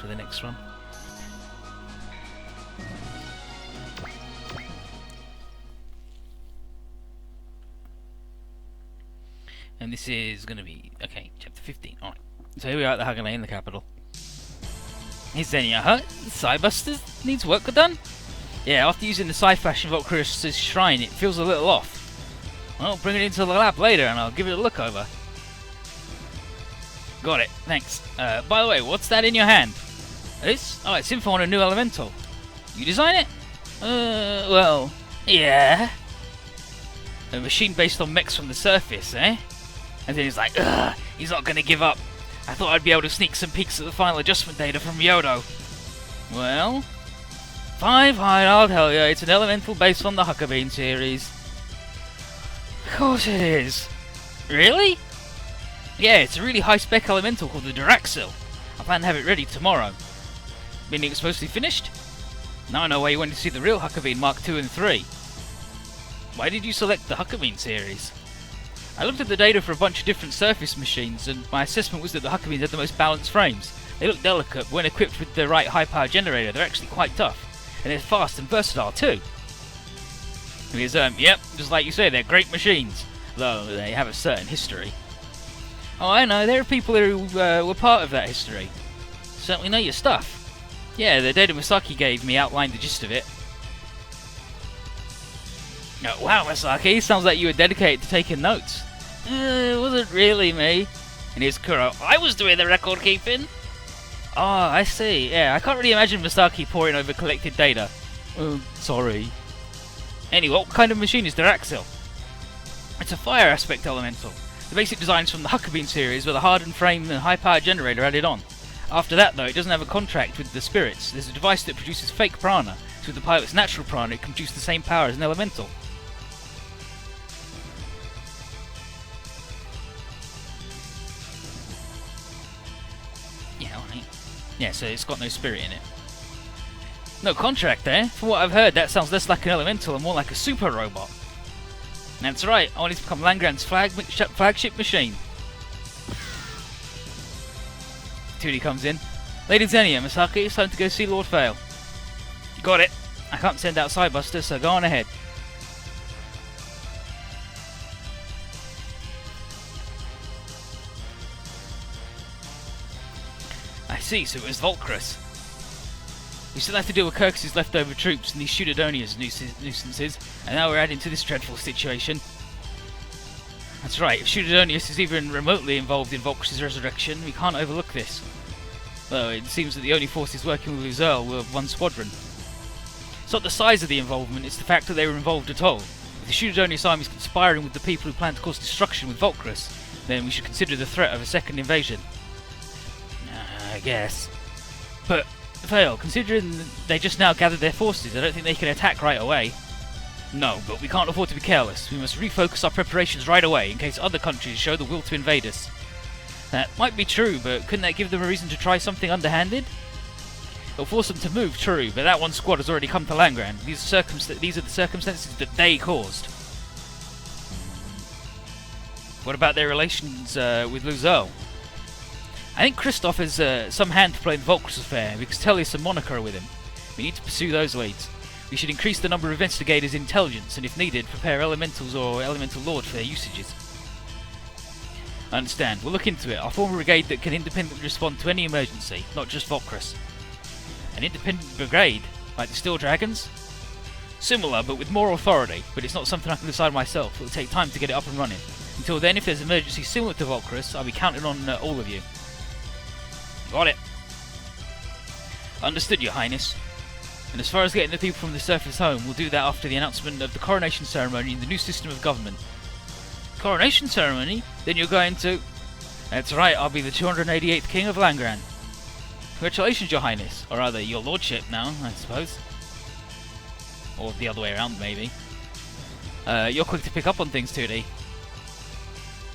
for the next one. And this is going to be, okay, chapter 15. Alright, so here we are at the Hagane in the capital. He's saying, huh? Cybusters needs work done? Yeah, after using the Psi-Flash in Valkyrie's shrine, it feels a little off. Well, bring it into the lab later and I'll give it a look over. Got it, thanks. By the way, what's that in your hand? This? Oh, it's info on a new elemental. You design it? Well, yeah. A machine based on mechs from the surface, eh? And then he's like, ugh, he's not gonna give up. I thought I'd be able to sneak some peeks at the final adjustment data from Yodo. Well, fine, I'll tell you. It's an elemental based on the Huckabee series. Of course it is. Really? Yeah, it's a really high-spec elemental called the DURAXYLL. I plan to have it ready tomorrow. Meaning it's supposed to be finished? Now I know why you wanted to see the real Huckabee Mark 2 and 3. Why did you select the Huckabee series? I looked at the data for a bunch of different surface machines, and my assessment was that the Huckabees had the most balanced frames. They look delicate, but when equipped with the right high-power generator, they're actually quite tough. And they're fast and versatile too. Because, yep, just like you say, they're great machines. Though they have a certain history. Oh, I know, there are people who were part of that history. Certainly know your stuff. Yeah, the data Masaki gave me outlined the gist of it. Oh, wow, Masaki, sounds like you were dedicated to taking notes. It wasn't really me. And here's Kuro. I was doing the record keeping. Oh, I see. Yeah, I can't really imagine Masaki poring over collected data. Sorry. Anyway, what kind of machine is DURAXYLL? It's a fire aspect elemental. The basic design is from the Huckabee series with a hardened frame and high-power generator added on. After that, though, it doesn't have a contract with the spirits. There's a device that produces fake prana, so with the pilot's natural prana, it can produce the same power as an elemental. Yeah, alright. Yeah, so it's got no spirit in it. No contract there? From what I've heard, that sounds less like an elemental and more like a super robot. That's right, I want it to become Langrand's flagship machine. 2D comes in. Lady Xenia, Masaki, it's time to go see Lord Fail. Got it. I can't send out Cybusters, so go on ahead. I see, so it was Volcrus. We still have to deal with Kirkus' leftover troops and these Pseudodonia's nuisances, and now we're adding to this dreadful situation. That's right, if Pseudodonius is even remotely involved in Volcrus' resurrection, we can't overlook this. Though it seems that the only forces working with DURAXYLL were one squadron. It's not the size of the involvement, it's the fact that they were involved at all. If the Pseudodonius army is conspiring with the people who plan to cause destruction with Volcrus, then we should consider the threat of a second invasion. I guess. But Fail, considering they just now gathered their forces, I don't think they can attack right away. No, but we can't afford to be careless. We must refocus our preparations right away in case other countries show the will to invade us. That might be true, but couldn't that give them a reason to try something underhanded? It'll force them to move, true, but that one squad has already come to Langrand. These are the circumstances that they caused. What about their relations with DURAXYLL? I think Kristoff has some hand to play in the Volcrus affair, because Tellius and Monica are with him. We need to pursue those leads. We should increase the number of investigators' intelligence, and if needed, prepare elementals or elemental lord for their usages. I understand. We'll look into it. I'll form a brigade that can independently respond to any emergency, not just Volcrus. An independent brigade? Like the Steel Dragons? Similar, but with more authority, but it's not something I can decide myself. It'll take time to get it up and running. Until then, if there's an emergency similar to Volcrus, I'll be counting on all of you. Got it. Understood, Your Highness. And as far as getting the people from the surface home, we'll do that after the announcement of the coronation ceremony in the new system of government. Coronation ceremony? Then you're going to... That's right, I'll be the 288th King of Langrand. Congratulations, Your Highness. Or rather, Your Lordship now, I suppose. Or the other way around, maybe. You're quick to pick up on things, 2D.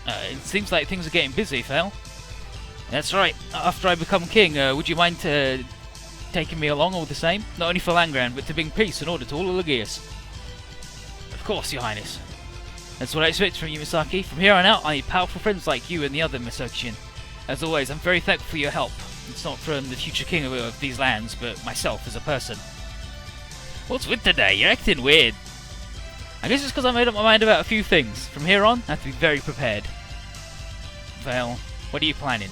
It seems like things are getting busy, Fel. That's right. After I become king, would you mind taking me along all the same? Not only for Langrand, but to bring peace and order to all of Legius. Of course, Your Highness. That's what I expect from you, Masaki. From here on out, I need powerful friends like you and the other Masakian. As always, I'm very thankful for your help. It's not from the future king of these lands, but myself as a person. What's with today? You're acting weird. I guess it's because I made up my mind about a few things. From here on, I have to be very prepared. Well, what are you planning?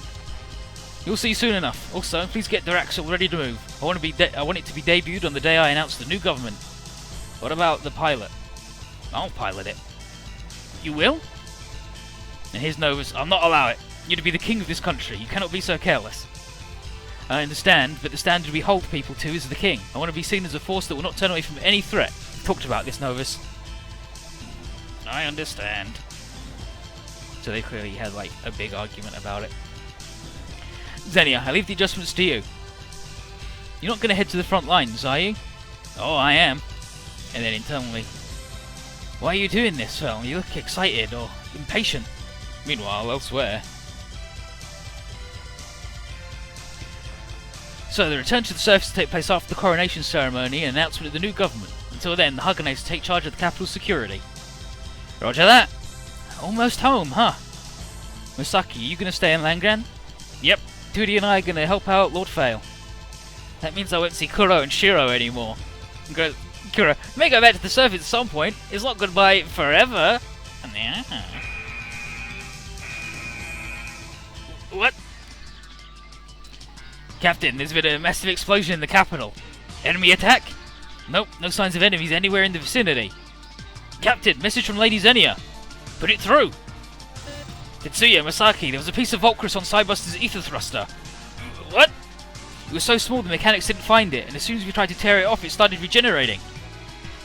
You'll see soon enough. Also, please get DURAXYLL ready to move. I want it to be debuted on the day I announce the new government. What about the pilot? I'll pilot it. You will? And here's Novus. I'll not allow it. You're to be the king of this country. You cannot be so careless. I understand, but the standard we hold people to is the king. I want to be seen as a force that will not turn away from any threat. We've talked about this, Novus. I understand. So they clearly had like a big argument about it. Xenia, I leave the adjustments to you. You're not going to head to the front lines, are you? Oh, I am. And then internally, why are you doing this, Phil? You look excited or impatient. Meanwhile, elsewhere. So the return to the surface will take place after the coronation ceremony and announcement of the new government. Until then, the Huganates take charge of the capital's security. Roger that. Almost home, huh? Masaki, are you going to stay in Langran? Yep. Tudi and I are going to help out Lord Fail. That means I won't see Kuro and Shiro anymore. Kuro, may go back to the surface at some point. It's not goodbye forever. Yeah. What? Captain, there's been a massive explosion in the capital. Enemy attack? Nope, no signs of enemies anywhere in the vicinity. Captain, message from Lady Xenia. Put it through. Tetsuya, Masaki, there was a piece of Volcrus on Cybuster's ether thruster. What? It was so small the mechanics didn't find it, and as soon as we tried to tear it off, it started regenerating.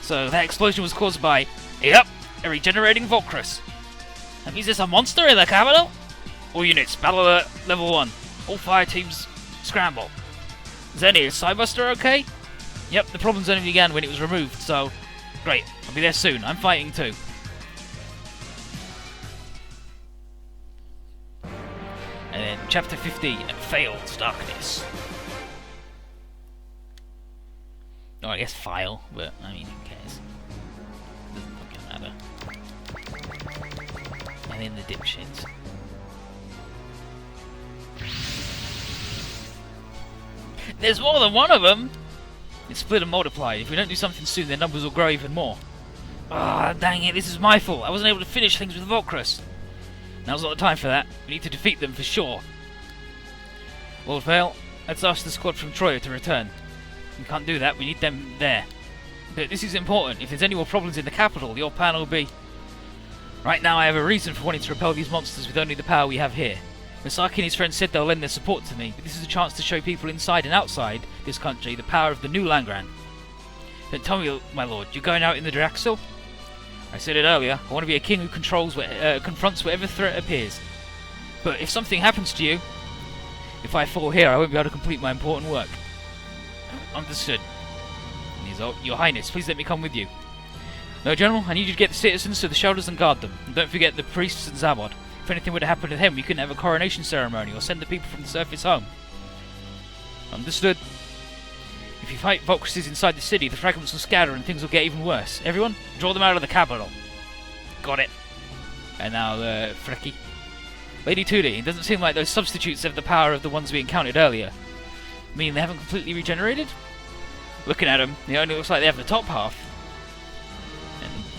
So that explosion was caused by, yep, a regenerating Volcrus. That means there's a monster in the capital? All units, battle alert, level 1. All fire teams, scramble. Xenia, is Cybuster okay? Yep, the problems only began when it was removed, so... Great, I'll be there soon. I'm fighting too. And then Chapter 15, Failed Darkness. Oh, I guess file, but I mean, who cares? Doesn't fucking matter. And then the dipshits. There's more than one of them! It's split and multiplied. If we don't do something soon, their numbers will grow even more. Ah, dang it, this is my fault. I wasn't able to finish things with Volcrus. Now's not the time for that. We need to defeat them for sure. Lord Vale, let's ask the squad from Troya to return. We can't do that, we need them there. But this is important. If there's any more problems in the capital, your plan will be... Right now I have a reason for wanting to repel these monsters with only the power we have here. Masaki and his friends said they'll lend their support to me, but this is a chance to show people inside and outside this country the power of the new Langran. Then tell me, my lord, you're going out in the DURAXYLL? I said it earlier, I want to be a king who confronts whatever threat appears. But if something happens to you, if I fall here, I won't be able to complete my important work. Understood. And he's, oh, Your Highness, please let me come with you. No, General, I need you to get the citizens to the shelters and guard them. And don't forget the priests and Zabod. If anything were to happen to them, we couldn't have a coronation ceremony or send the people from the surface home. Understood. If you fight Volcruses inside the city, the fragments will scatter and things will get even worse. Everyone, draw them out of the capital. Got it. And now, Freki. Lady Tudi, it doesn't seem like those substitutes have the power of the ones we encountered earlier. I mean, they haven't completely regenerated? Looking at them, it only looks like they have the top half.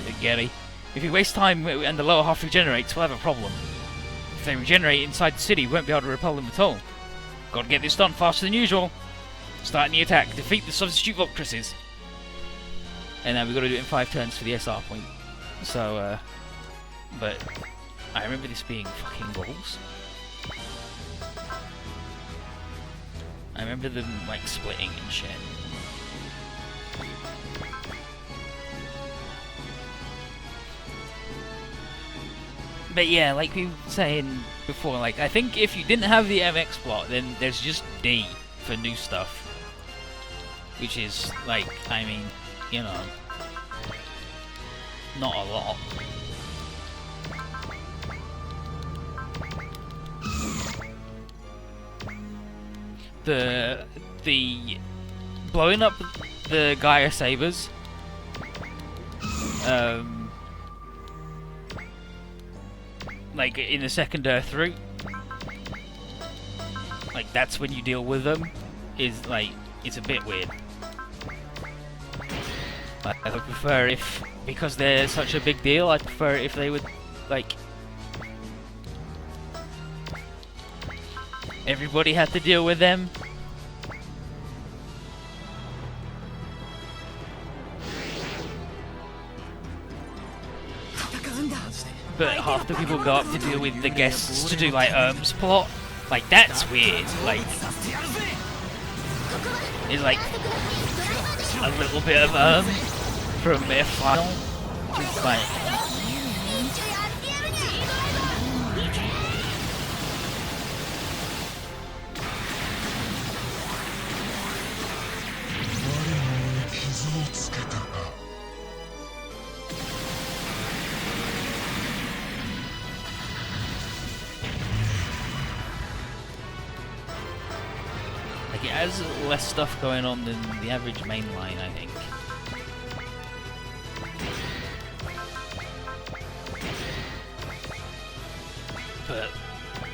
And Gary, if we waste time and the lower half regenerates, we'll have a problem. If they regenerate inside the city, we won't be able to repel them at all. Gotta get this done faster than usual. Starting the attack, defeat the substitute Volcruses. And then we've got to do it in 5 turns for the SR point. So, but I remember this being fucking balls. I remember them like splitting and shit. But yeah, like we were saying before, like I think if you didn't have the MX plot, then there's just D for new stuff. Which is like, I mean, you know, not a lot. The blowing up the Gaia sabers, like in the second Earth route, like that's when you deal with them, is like it's a bit weird. Like, I would prefer if, because they're such a big deal, I'd prefer if they would like everybody had to deal with them. But half the people go up to deal with the guests to do like plot. Like that's weird. Like it's like a little bit of from their final. Just like it has less stuff going on than the average main line, I think. But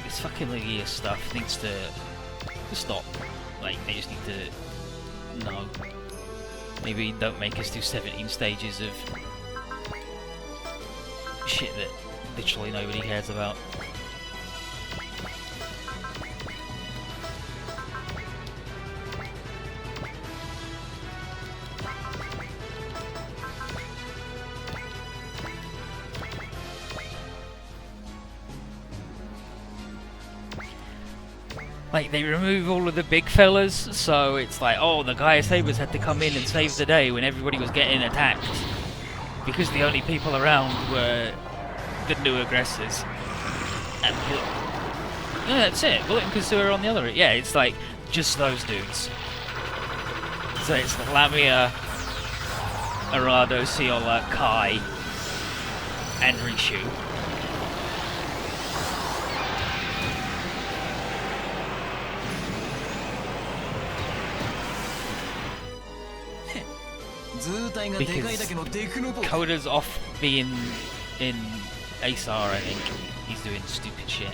this fucking Legia stuff needs to stop. Like, they just need to... No. Maybe don't make us do 17 stages of shit that literally nobody cares about. Like, they remove all of the big fellas, so it's like, oh, the Gaia Sabers had to come in and save the day when everybody was getting attacked. Because the only people around were the new aggressors. And yeah, that's it. Bullet and Kazoo are on the other. Yeah, it's like, just those dudes. So it's Lamia, Arado, Ciola, Kai, and Rishu. Because Koda's off being in ASR, I think. He's doing stupid shit.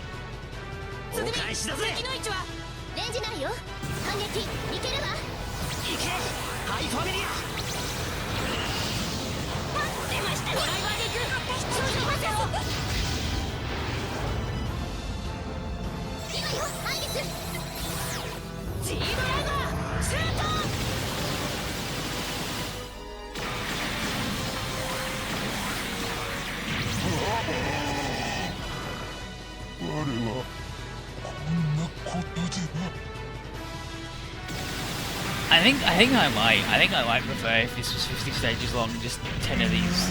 I think I might prefer if this was 50 stages long and just 10 of these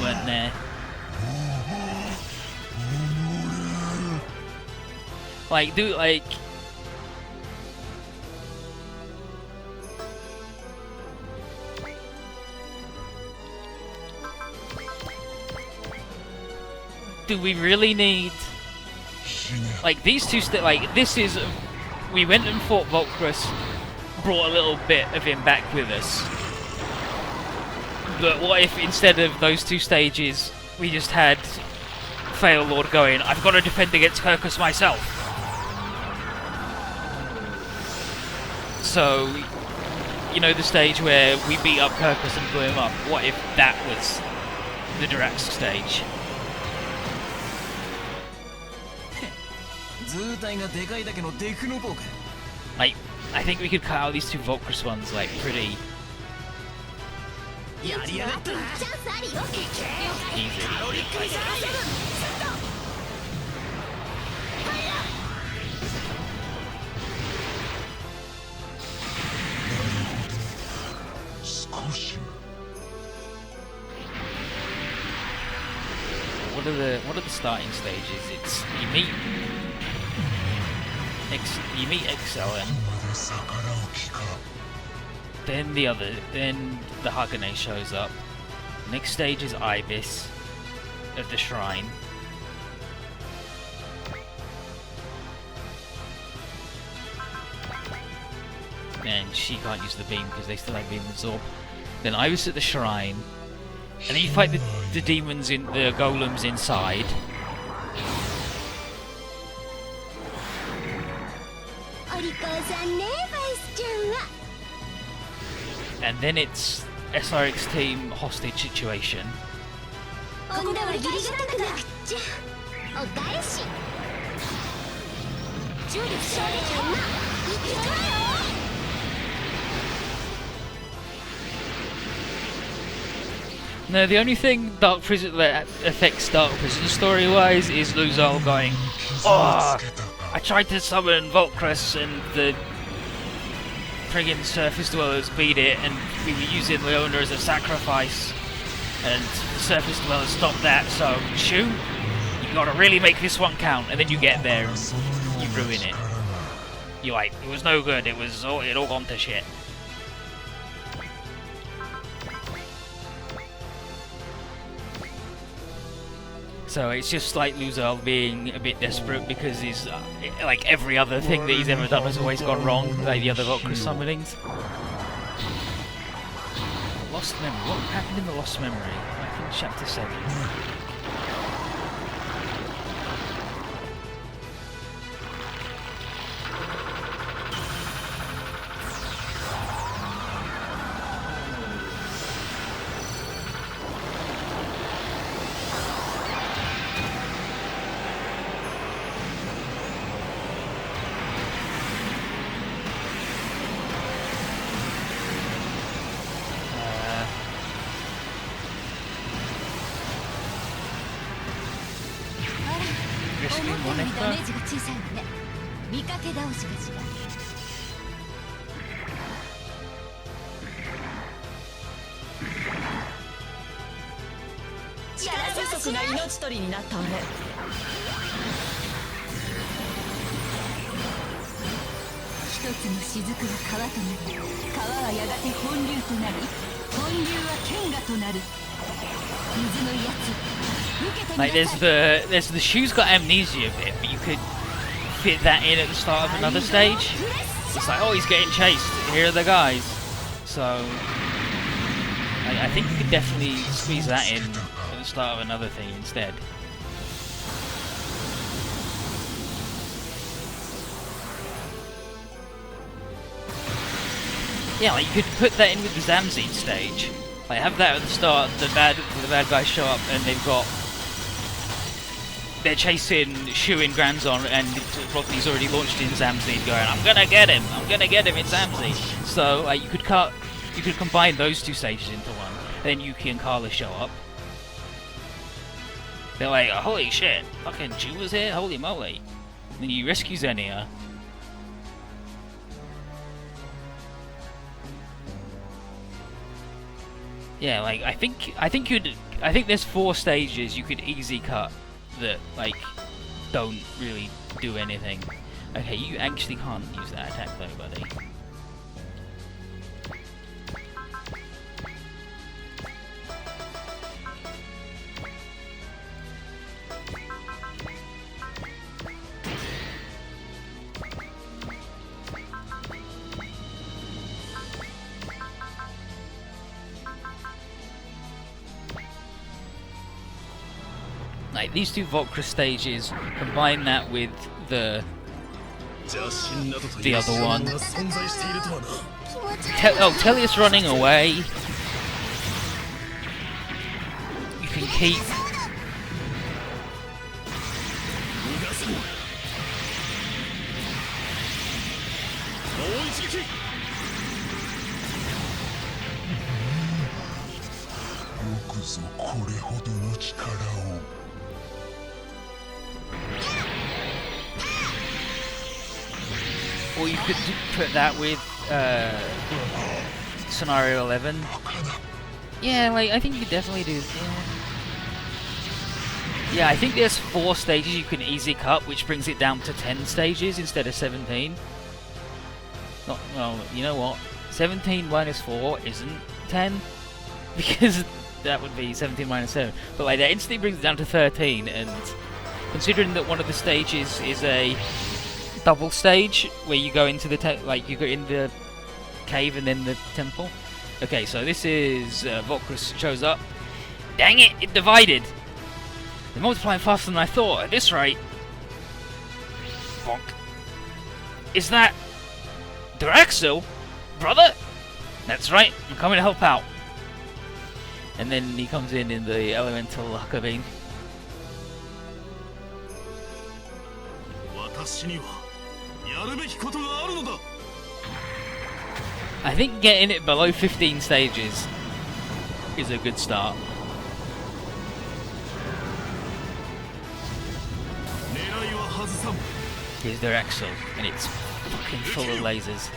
weren't there. Like, do we really need, like, these two this is, we went and fought Volkrus, brought a little bit of him back with us. But what if instead of those two stages, we just had Fail Lord going, I've got to defend against Kirkus myself. So, you know, the stage where we beat up Kirkus and blew him up, what if that was the DURAXYLL stage? Like, I think we could cut out these two Volkrus ones, like, pretty easy. What are the starting stages? It's you meet XLN, then the Hagane shows up. Next stage is Ibis at the shrine. And she can't use the beam because they still have beam absorb. Then Ibis at the shrine. And then you fight the demons in the golems inside. And then it's SRX team hostage situation. No, the only thing Dark Prison that affects Dark Prison story-wise is DURAXYLL going, "Oh, I tried to summon Volcrus and the friggin' Surface Dwellers beat it, and we were using Leona as a sacrifice, and the Surface Dwellers stopped that, so Shu, you gotta really make this one count," and then you get there and you ruin it. You're like, it was no good, it all gone to shit. So it's just like DURAXYLL being a bit desperate because he's like every other thing that he's ever done has always gone wrong, like the other Volcrus summonings. Lost memory. What happened in the lost memory? Like in chapter 7. Like there's the Shu's got amnesia bit, but you could fit that in at the start of another stage. It's like, oh, he's getting chased, here are the guys. So I think you could definitely squeeze that in at the start of another thing instead. Yeah, like you could put that in with the Zamzine stage. Like have that at the start, the bad guys show up and they're chasing Shu in Granzon and Rodney's already launched in Zamzine going, I'm gonna get him in Zamzine. So like you could combine those two stages into one. Then Yuki and Carla show up. They're like, oh, holy shit, fucking Shu was here, holy moly. And then you rescue Xenia. Yeah, like I think there's 4 stages you could easily cut that like don't really do anything. Okay, you actually can't use that attack though, buddy. Like these 2 Volcrus stages, combine that with the other one. Tellius running away. You can keep. Or you could put that with scenario 11. Yeah, like I think you could definitely do. Yeah, I think there's 4 stages you can easily cut, which brings it down to 10 stages instead of 17. Not well, you know what? 17 minus 4 isn't 10 because that would be 17 minus 7. But like that instantly brings it down to 13, and considering that one of the stages is a double stage where you go into the you go in the cave and then the temple. Okay, so this is Volcrus shows up. Dang it! It divided. They're multiplying faster than I thought. At this rate, bonk. Is that DURAXYLL? Brother? That's right, I'm coming to help out. And then he comes in the elemental Hucker Bean. I think getting it below 15 stages is a good start. Here's DURAXYLL, and it's fucking full of lasers.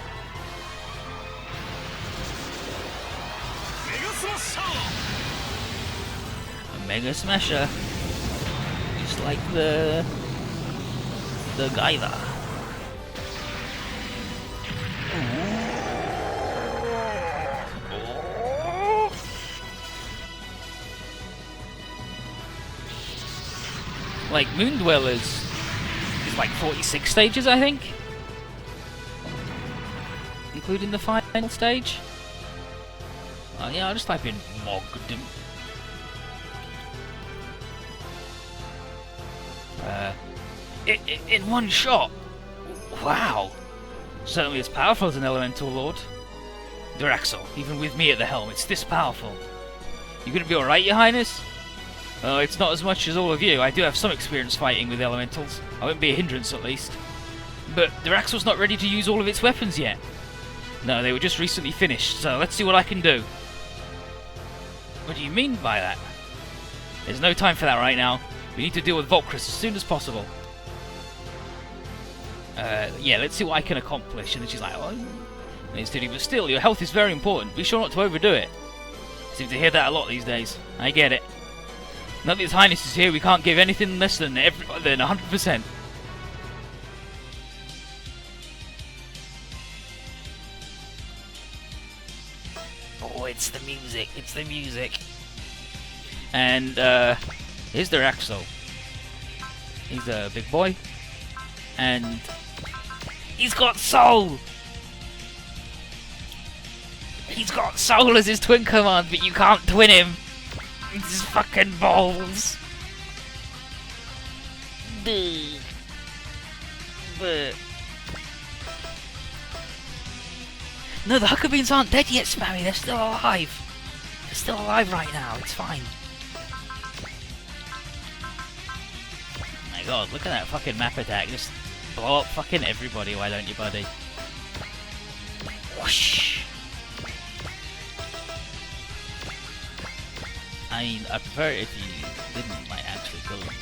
A Mega Smasher, just like the guy there. Like Moon Dwellers is like 46 stages, I think, including the final stage. Yeah, I'll just type in Mogdom. In one shot. Wow. Certainly as powerful as an Elemental Lord. DURAXYLL, even with me at the helm, it's this powerful. You gonna be alright, Your Highness? It's not as much as all of you. I do have some experience fighting with elementals. I won't be a hindrance at least. But DURAXYLL's not ready to use all of its weapons yet. No, they were just recently finished, so let's see what I can do. What do you mean by that? There's no time for that right now. We need to deal with Volcrus as soon as possible. Yeah, let's see what I can accomplish. And then she's like, oh, but still, your health is very important. Be sure not to overdo it. Seem to hear that a lot these days. I get it. Now that His Highness is here, we can't give anything less than 100%. Oh, it's the music, it's the music. And here's DURAXYLL. He's a big boy. And he's got soul! He's got soul as his twin command, but you can't twin him. His fucking balls. But no, the Hucker Beans aren't dead yet, Spammy. They're still alive. They're still alive right now. It's fine. Oh my god, look at that fucking map attack. Just blow up fucking everybody, why don't you, buddy? Whoosh. I mean, I prefer it if you didn't, like, actually kill them, though.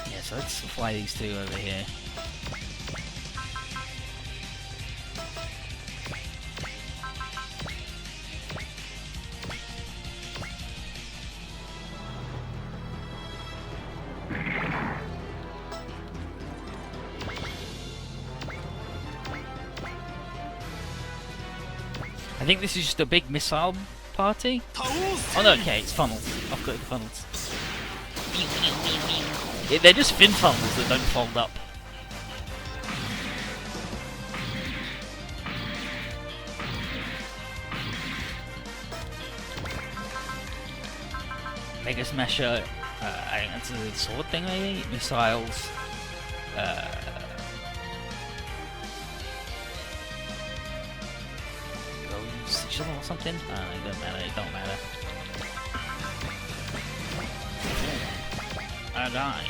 Yeah, so let's fly these two over here. I think this is just a big missile party. Oh no, okay, it's funnels. I've got the funnels. Yeah, they're just fin funnels that don't fold up. Mega Smasher, I think that's a sword thing maybe? Missiles. Or something? It doesn't matter, it don't matter. I die.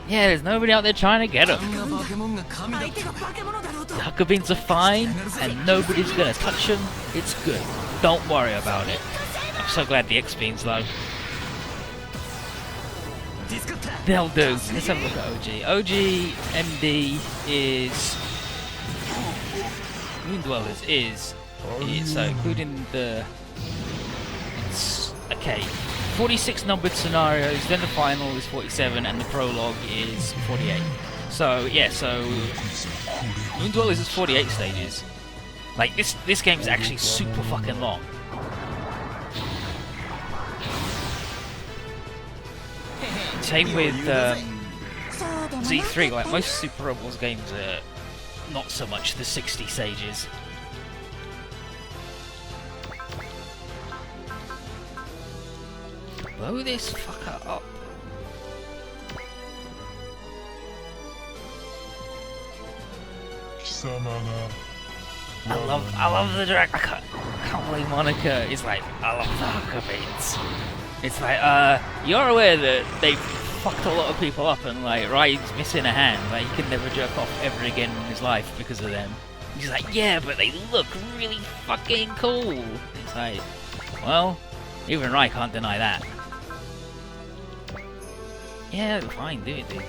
Yeah, there's nobody out there trying to get him. The Hucker Beans are fine, and nobody's gonna touch them. It's good. Don't worry about it. I'm so glad the X-Bean's low. They'll do. Let's have a look at OG. OG MD is Moon Dwellers is so including the okay 46 numbered scenarios. Then the final is 47, and the prologue is 48. So yeah, so Moon Dwellers is 48 stages. Like this game is actually super fucking long. Same with Z3, like most Super Rebels games are not so much the 60 stages. Blow this fucker up. I love the direct. I can't believe Monica is like, I love the hooker beats. It's like, you're aware that they fucked a lot of people up and like Rai's missing a hand, like he can never jerk off ever again in his life because of them. He's like, yeah, but they look really fucking cool. It's like, well, even Rai can't deny that. Yeah, fine, do it, dude.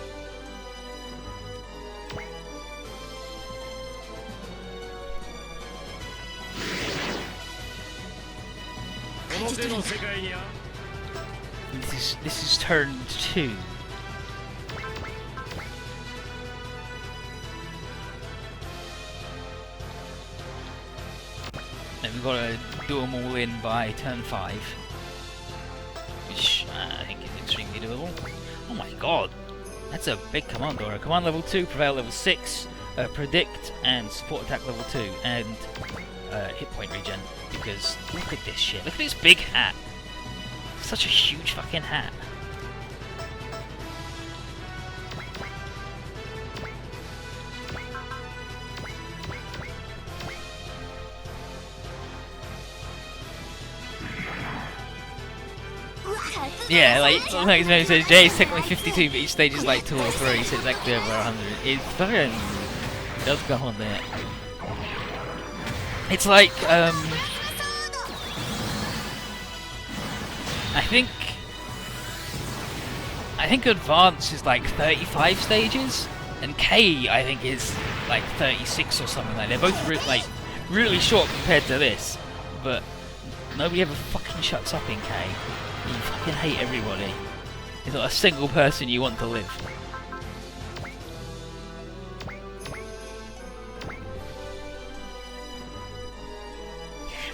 This is turn 2. And we've got to do them all in by turn 5, which I think is extremely doable. Oh my god, that's a big command aura. Command level 2, prevail level 6, predict and support attack level 2, and hit point regen. Because look at this shit. Look at this big hat. Such a huge fucking hat. Yeah, like it says J is technically 52, but each stage is like 2 or 3, so it's actually over 100. It's fucking does go on there. It's like I think Advance is like 35 stages, and K I think is like 36 or something like that. They're both really short compared to this, but nobody ever fucking shuts up in K. You fucking hate everybody. There's not a single person you want to live.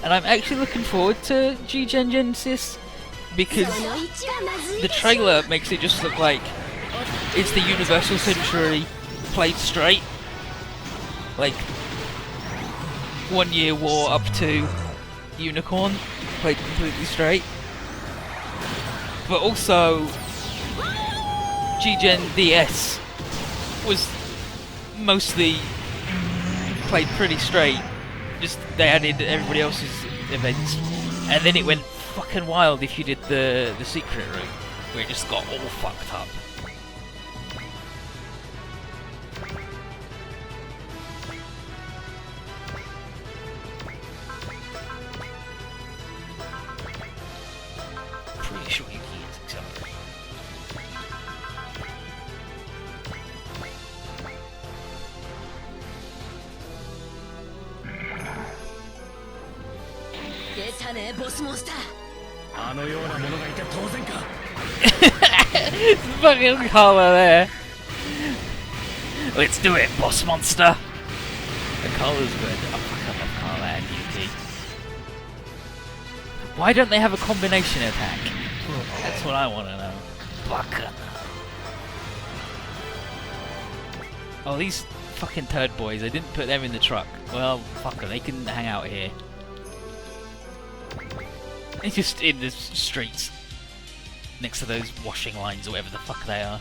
And I'm actually looking forward to G-Gen Genesis because the trailer makes it just look like it's the Universal Century played straight. Like 1 Year War up to Unicorn played completely straight. But also G-Gen DS was mostly played pretty straight. Just they added everybody else's events, and then it went fucking wild if you did the secret route, where it just got all fucked up. Pretty sure you can't accelerate. Fucking Carla there. Let's do it, boss monster. The Carla's good. Oh, fuck, I love Carla and Yuki. Why don't they have a combination attack? That's what I want to know. Baka. Oh, these fucking turd boys. I didn't put them in the truck. Well, fuck them. They can hang out here. They're just in the streets. Next to those washing lines or whatever the fuck they are.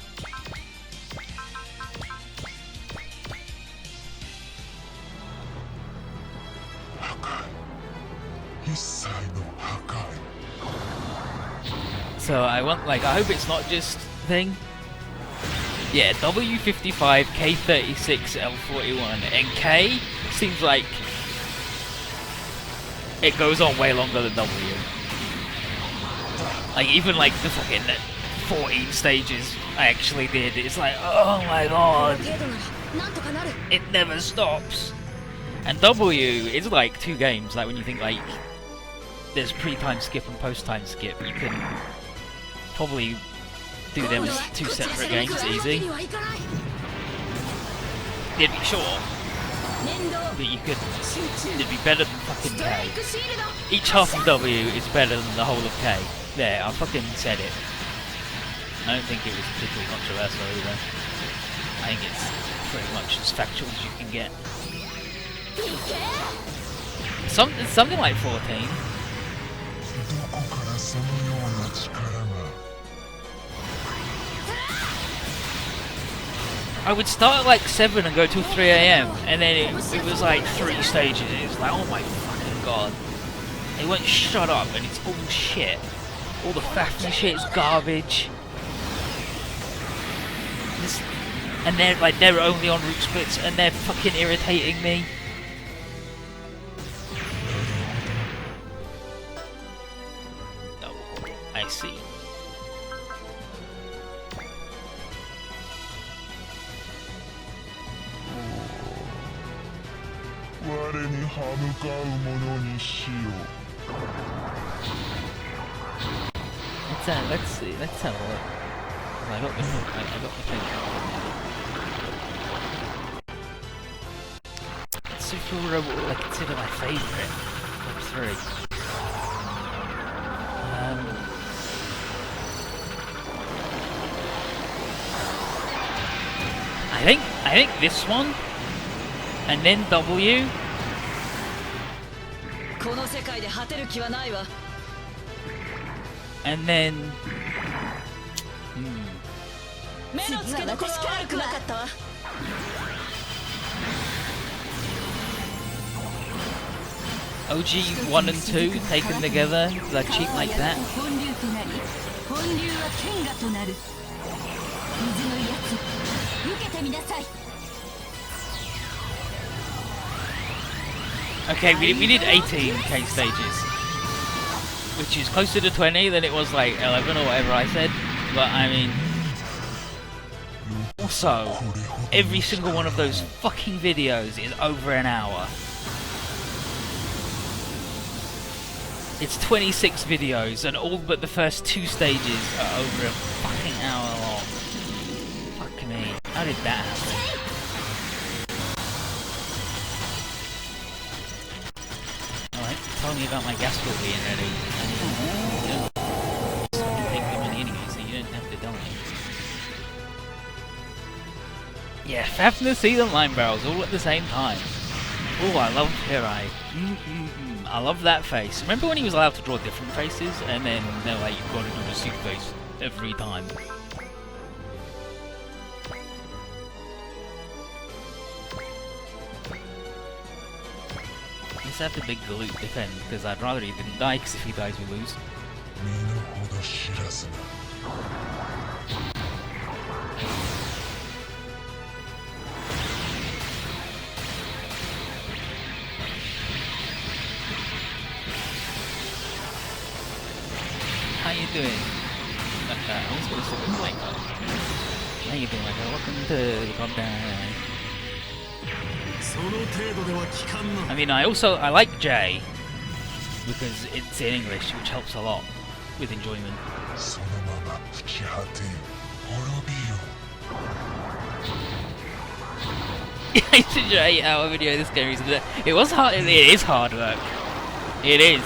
So I want, like, I hope it's not just thing. Yeah, W55, K36, L41, and K seems like it goes on way longer than W. Like, even like the fucking 14 stages I actually did, it's like, oh my god, it never stops. And W is like 2 games, like when you think like there's pre-time skip and post-time skip, you can probably do them as 2 separate games, easy. It'd be short, but you could, it'd be better than fucking K. Each half of W is better than the whole of K. There, I fucking said it. I don't think it was particularly controversial either. I think it's pretty much as factual as you can get. Something like 14. I would start at like 7 and go till 3 AM, and then it was like 3 stages. It was like, oh my fucking god. They won't shut up, and it's all shit. All the Fafnir shit is garbage. And they're only on route splits, and they're fucking irritating me. Oh, I see. Let's see. Let's have a look. I got the thing. Super Robot, I consider my favourite. Top 3. I think this one, and then W. And then OG 1 and 2 taken together, like cheap like that. Okay, we did 18k stages, which is closer to 20 than it was like 11 or whatever I said. But I mean, also, every single one of those fucking videos is over an hour. It's 26 videos, and all but the first 2 stages are over a fucking hour long. Fuck me. How did that happen? Alright, tell me about my gas bill being ready. So you take the money anyway, so you don't have to donate. Yeah, Fafnir Seed and Line Barrels all at the same time. Oh, I love Hirai. I love that face. Remember when he was allowed to draw different faces, and then they're like, you've got to do the suit face every time. Let's have the big Galoot defend, because I'd rather he didn't die, because if he dies we lose. How you doing? I'm just gonna sit with Mike. How you doing, Mike? Welcome to Goddamn. I mean, I like J because it's in English, which helps a lot with enjoyment. It's a 8-hour video. This game is. It was hard. It is hard work. It is.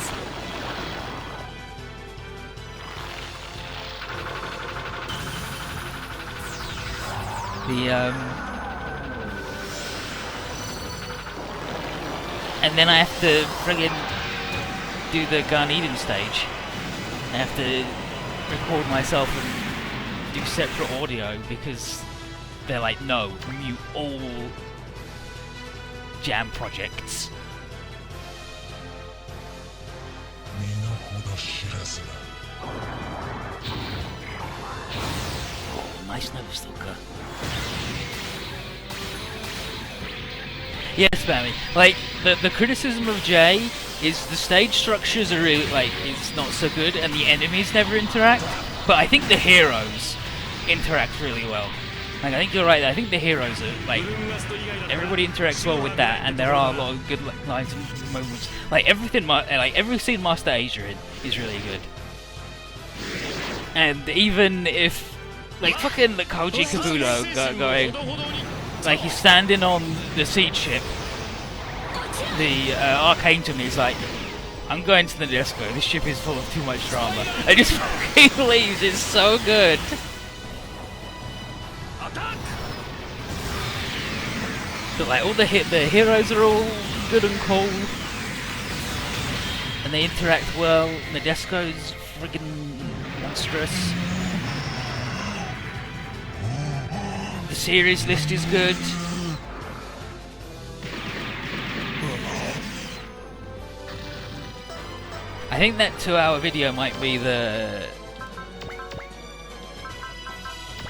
And then I have to friggin' do the Garneden stage. I have to record myself and do separate audio because they're like, no, mute all jam projects. Oh, nice Nova Stalker. Yes, Spammy. Like, the criticism of J is the stage structures are really, like, it's not so good and the enemies never interact, but I think the heroes interact really well. Like, I think you're right there. I think the heroes are, like, everybody interacts well with that, and there are a lot of good lines and moments. Like, every scene Master Asia in is really good. And even if, like, fucking the Koji Kabuto going, like, he's standing on the siege ship, the Arcane to me is like, I'm going to the disco, this ship is full of too much drama. And just fucking leaves, it's so good. But like all the heroes are all good and cool, and they interact well. Nadesco's friggin' monstrous. The series list is good. I think that 2-hour video might be the.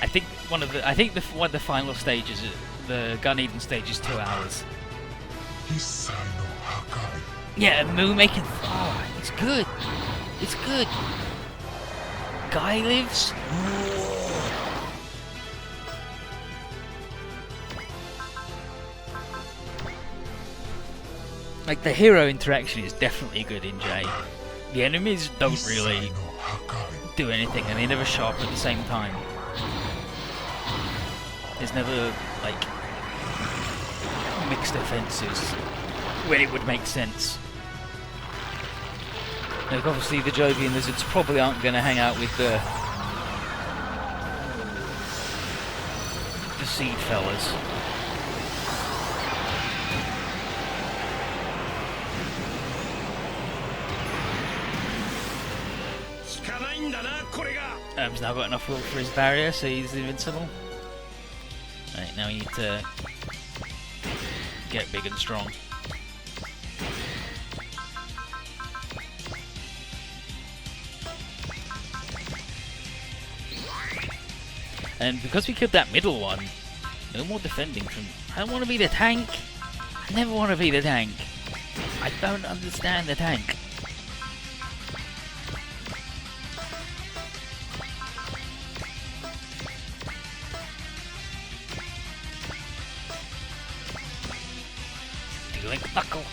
I think one of the final stages, the Gun Eden stage, is 2 hours. Yeah, Moo making. Oh, it's good. It's good. Guy lives. Like the hero interaction is definitely good in J. The enemies don't really do anything, and they never show up at the same time. There's never like mixed offences when it would make sense. Like obviously the Jovian lizards probably aren't going to hang out with the seed fellas. He's now got enough will for his barrier, so he's invincible. Right, now we need to get big and strong. And because we killed that middle one, no more defending from... I don't want to be the tank. I never want to be the tank. I don't understand the tank. Link Knuckle.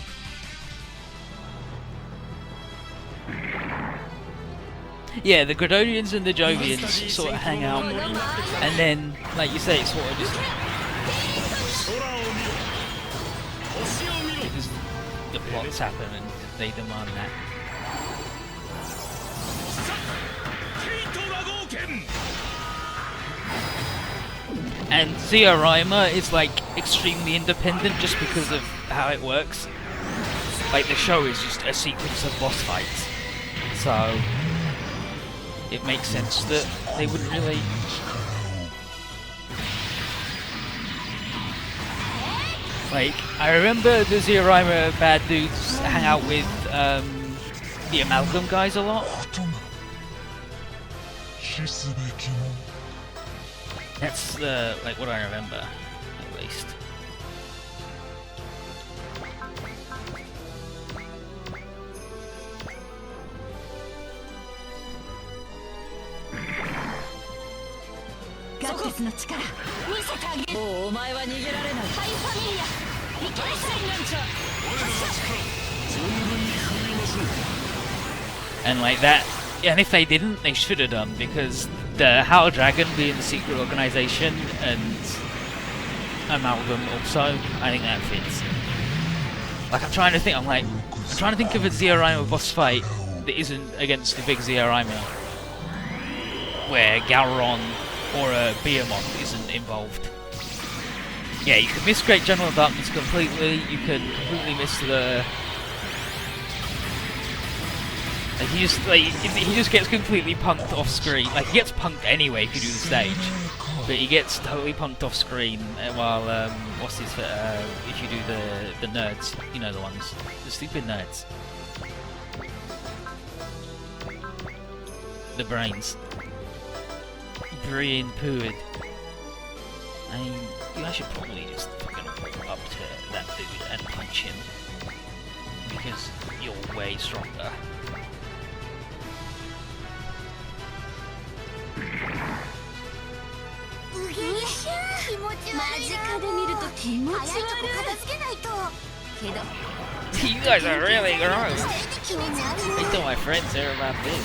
Yeah, the Gradonians and the Jovians sort of hang out, and then, like you say, it's sort of just because the plots happen and they demand that. And Ziorima is like extremely independent just because of how it works. Like the show is just a sequence of boss fights, so it makes sense that they wouldn't really. Like I remember the Ziorima bad dudes hang out with the Amalgam guys a lot. That's like what I remember, at least. And like that, and if they didn't, they should have done, because the Howl Dragon being the secret organization and Amalgam also, I think that fits. Like I'm trying to think of a Ziorima boss fight that isn't against the big Ziorima, where Galron or a Behemoth isn't involved. Yeah, you could miss Great General Darkness completely, you could completely miss the... Like he just gets completely punked off screen. Like he gets punked anyway if you do the stage, but he gets totally punked off screen while if you do the nerds, you know, the ones, the stupid nerds, the brains, brain pooed. I mean, I should probably just fucking walk up to that dude and punch him because you're way stronger. You guys are really gross. I told my friends there about this.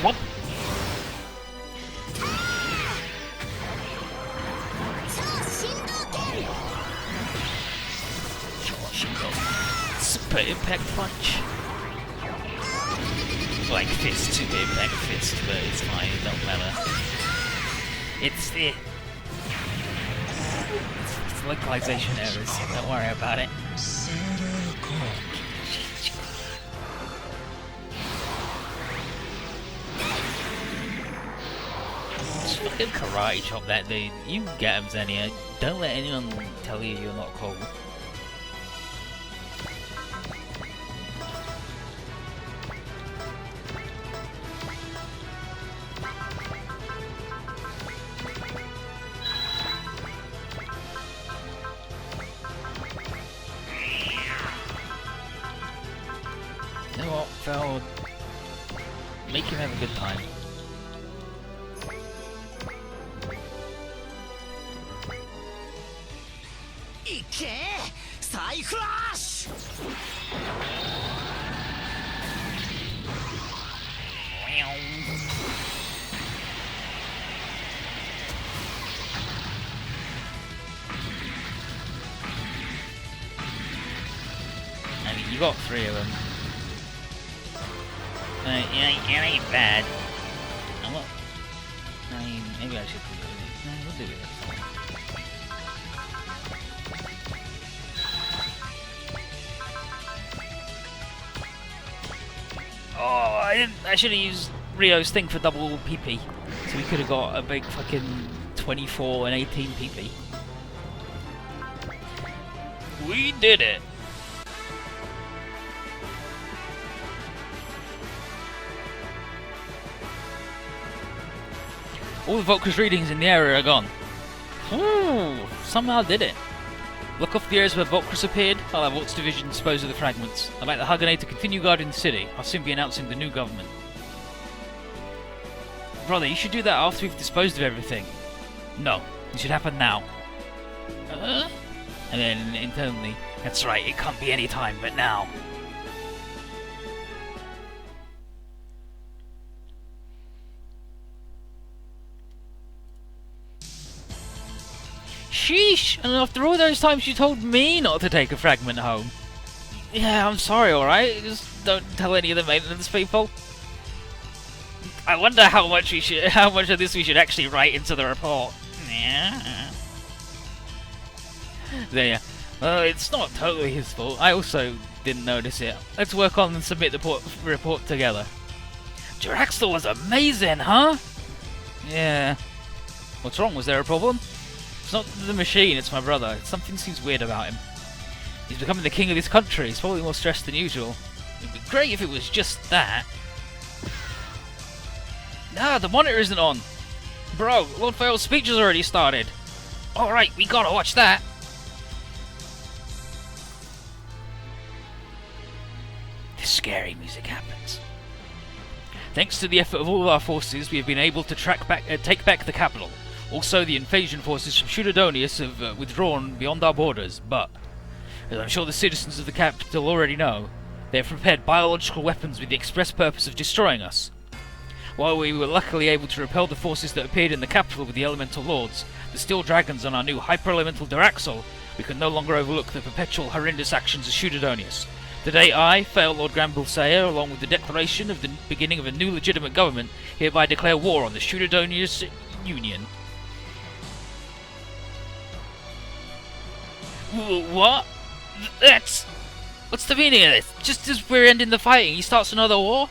Whoop. Super impact punch. Like fist, super impact fist, but it's fine, it don't matter. It's the... localization errors. Don't worry about it. Just fucking karate chop that dude. You get him, Xenia. Don't let anyone tell you you're not cool. You know what, Fel? Make him have a good time. I mean, you got 3 of them. It ain't bad. I'm not. I mean, maybe I should keep doing it. No, we'll do it. Oh, I should have used Rio's thing for double PP. So we could have got a big fucking 24 and 18 PP. We did it! All the Volcrus readings in the area are gone. Ooh, somehow did it. Look off the areas where Volcrus appeared. I'll have Ort's division dispose of the fragments. I'd like the Haganate to continue guarding the city. I'll soon be announcing the new government. Brother, you should do that after we've disposed of everything. No, it should happen now. And then internally, that's right, it can't be any time but now. Sheesh! And after all those times you told me not to take a fragment home. Yeah, I'm sorry, alright? Just don't tell any of the maintenance people. I wonder how much of this we should actually write into the report. Yeah. There. Well, it's not totally his fault. I also didn't notice it. Let's work on and submit the report together. DURAXYLL was amazing, huh? Yeah. What's wrong? Was there a problem? It's not the machine, it's my brother. Something seems weird about him. He's becoming the king of this country. He's probably more stressed than usual. It'd be great if it was just that. Nah, the monitor isn't on. Bro, Lord Fail's speech has already started. Alright, we gotta watch that. This scary music happens. Thanks to the effort of all of our forces, we have been able to take back the capital. Also, the invasion forces from Sudodonius have withdrawn beyond our borders, but, as I'm sure the citizens of the capital already know, they have prepared biological weapons with the express purpose of destroying us. While we were luckily able to repel the forces that appeared in the capital with the elemental lords, the steel dragons and our new hyper-elemental DURAXYLL, we can no longer overlook the perpetual horrendous actions of Sudodonius. Today I, Fail Lord Granbull-Sayer, along with the declaration of the beginning of a new legitimate government, hereby declare war on the Sudodonius Union. What? What's the meaning of this? Just as we're ending the fighting, he starts another war?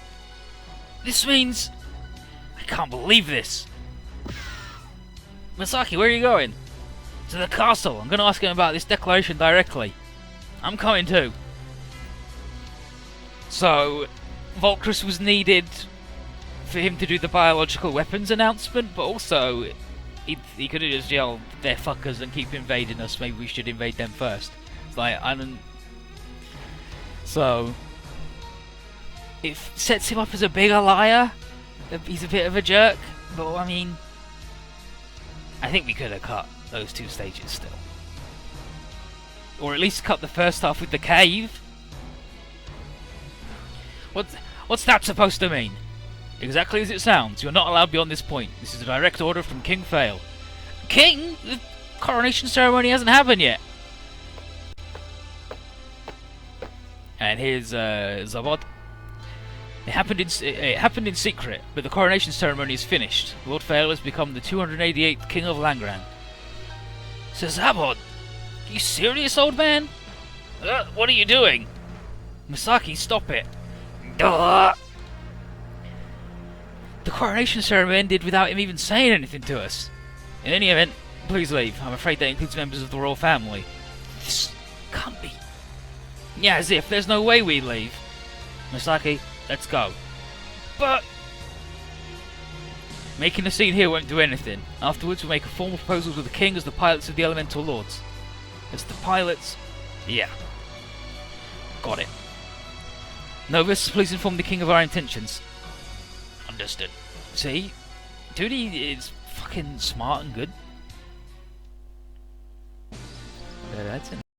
This means... I can't believe this. Masaki, where are you going? To the castle. I'm going to ask him about this declaration directly. I'm coming too. So, Volcrus was needed for him to do the biological weapons announcement, but also... He could have just yelled, "They're fuckers," and keep invading us. Maybe we should invade them first. It's like, I don't... So... It sets him up as a bigger liar. He's a bit of a jerk. But, I mean... I think we could have cut those 2 stages still. Or at least cut the first half with the cave. What's that supposed to mean? Exactly as it sounds. You're not allowed beyond this point. This is a direct order from King Fail. King? The coronation ceremony hasn't happened yet. And here's Zavod. It happened in secret, but the coronation ceremony is finished. Lord Fail has become the 288th King of Langran. So Zavod, You serious, old man? What are you doing? Masaki, stop it. Duh. The coronation ceremony ended without him even saying anything to us. In any event, please leave. I'm afraid that includes members of the royal family. This can't be. Yeah, as if. There's no way we'd leave. Masaki, let's go. But making a scene here won't do anything. Afterwards, we'll make a formal proposal to the king as the pilots of the Elemental Lords. As the pilots... Yeah. Got it. Novus, please inform the king of our intentions. Understood. See? Duty is fucking smart and good. That's it.